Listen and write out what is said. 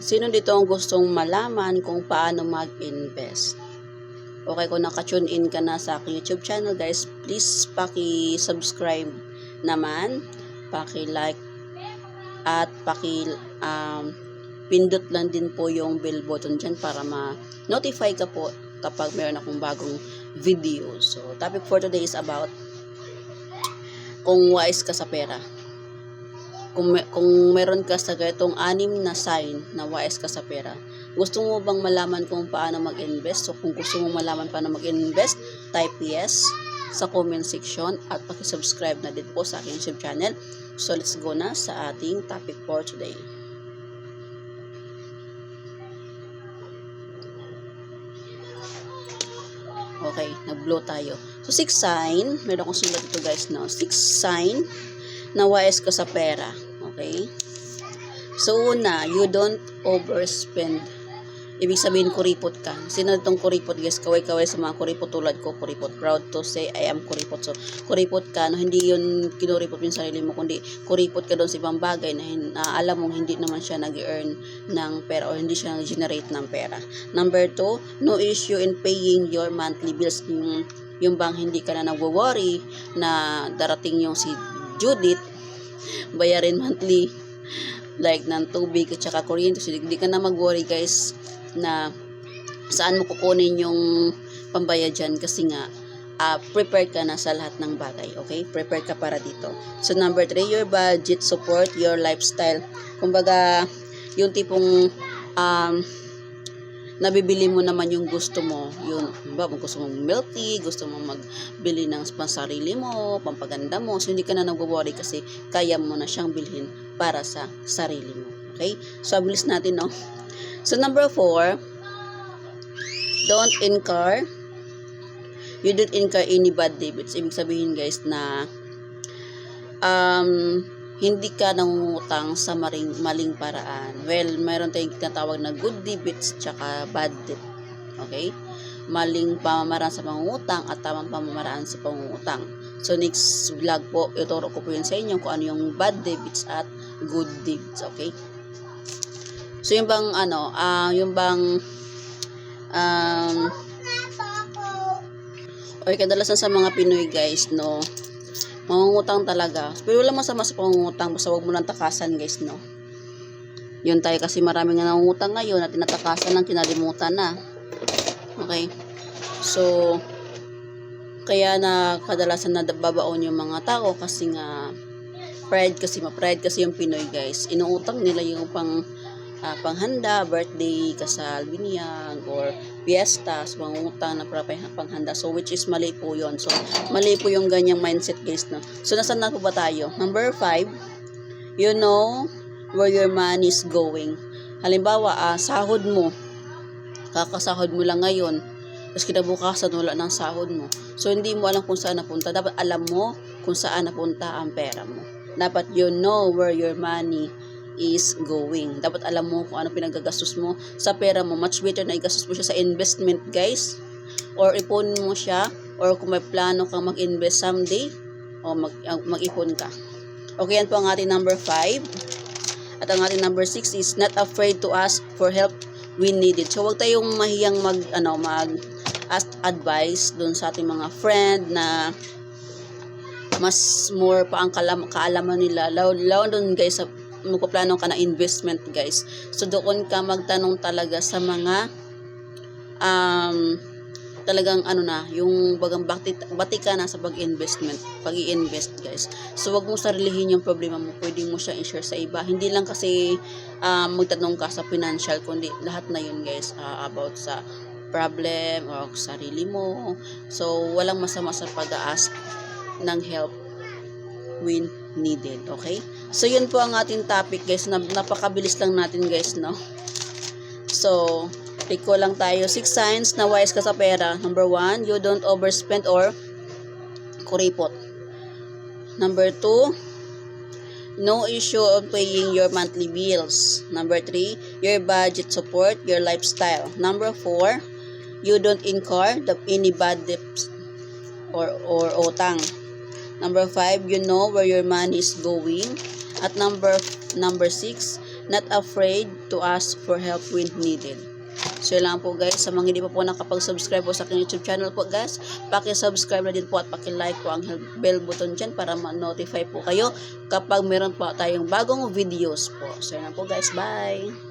Sino dito ang gustong malaman kung paano mag-invest? Okay, kung naka-tune in ka na sa aking YouTube channel guys, please paki-subscribe naman, paki-like, at pindot lang din po yung bell button dyan para ma-notify ka po kapag meron akong bagong video. So, topic for today is about kung wise ka sa pera. Kung meron ka sa ganitong 6 na sign na wise ka sa pera, gusto mo bang malaman kung paano mag-invest? So, kung gusto mo malaman paano mag-invest, type yes sa comment section at paki-subscribe na din po sa aking YouTube channel. So, let's go na sa ating topic for today. Okay, nag-blow tayo. So, 6 sign, meron akong sulat ito guys, no? 6 sign na wise ka sa pera. Okay? So, una, you don't overspend. Ibig sabihin, kuripot ka. Sino itong kuripot, guys? Kaway-kaway sa mga kuripot tulad ko. Kuripot. Proud to say, I am kuripot. So, kuripot ka, no? Hindi yun kinuripot yung sarili mo, kundi kuripot ka doon sa ibang bagay na alam mong hindi naman siya nag-earn ng pera o hindi siya nag-generate ng pera. Number 2, no issue in paying your monthly bills. Yung bang hindi ka na nagwo-worry na darating yung si Judith, bayarin monthly like ng tubig at saka kuryente. So, hindi ka na mag-worry guys na saan mo kukunin yung pambayad dyan kasi nga prepare ka na sa lahat ng bagay. Okay? Prepare ka para dito. So, number 3, your budget support your lifestyle. Kumbaga, yung tipong nabibili mo naman yung gusto mo. Yun, ba, gusto mong milk tea, gusto mong magbili ng pansarili mo, pampaganda mo. So, hindi ka na nag-worry kasi kaya mo na siyang bilhin para sa sarili mo. Okay? So, abilis natin, no? So, number 4, you don't incur any bad debits. Ibig sabihin, guys, na hindi ka nangungutang sa maling paraan. Well, mayroon tayong tinatawag na good debits tsaka bad debt. Okay? Maling pamamaraan sa pangungutang at tamang pamamaraan sa pangungutang. So, next vlog po, ituro ko po yun sa inyo kung ano yung bad debits at good debits. Okay? So, yung bang, okay, kadalasan sa mga Pinoy guys, no, mangungutang talaga. Pero wala masama sa pangungutang, basta wag mo lang takasan guys, no. Yun tayo kasi maraming nangungutang ngayon at tinatakasan ng kinalimutan na. Okay. So, kaya na kadalasan na babaon yung mga tao kasi nga pride kasi yung Pinoy guys. Inuutang nila yung panghanda, birthday, kasal, binyag, or fiesta, so mangungutang na para panghanda. So, which is mali po yun. So, mali po yung ganyang mindset guys, no? So, nasan na po ba tayo? Number 5, you know where your money is going. Halimbawa, sahod mo. Kakasahod mo lang ngayon. Tapos kinabukasan wala ng sahod mo. So, hindi mo alam kung saan napunta. Dapat alam mo kung saan napunta ang pera mo. Dapat you know where your money is going. Dapat alam mo kung ano pinagagastos mo sa pera mo. Much better na igastos mo siya sa investment guys, or ipon mo siya, or kung may plano kang mag-invest someday, o mag-ipon ka. Okay, yan po ang ating number 5. At ang ating number 6 is not afraid to ask for help when needed. So, huwag tayong mahiyang mag-ask advice dun sa ating mga friend na mas more pa ang kaalaman nila. Lalo dun guys sa magpaplano ka na investment guys. So, doon ka magtanong talaga sa mga talagang yung bagang bati ka na sa pag-i-invest guys. So, wag mo sarilihin yung problema mo. Pwede mo siya i-share sa iba. Hindi lang kasi magtanong ka sa financial, kundi lahat na yun guys, about sa problem o sarili mo. So, walang masama sa pag-ask ng help when needed. Okay? So, yun po ang ating topic guys. Napakabilis lang natin guys, no? So, recall lang tayo. 6 signs na wise ka sa pera. Number 1, you don't overspend or kuripot. Number 2, no issue of paying your monthly bills. Number 3, your budget support your lifestyle. Number 4, you don't incur any bad debts or utang. Number 5, you know where your money is going. At number 6, not afraid to ask for help when needed. So yun lang po guys, sa mga hindi pa po nakapag-subscribe po sa aking YouTube channel po guys, paki-subscribe na din po at paki-like po ang bell button dyan para ma-notify po kayo kapag meron po tayong bagong videos po. So yun lang po guys, bye!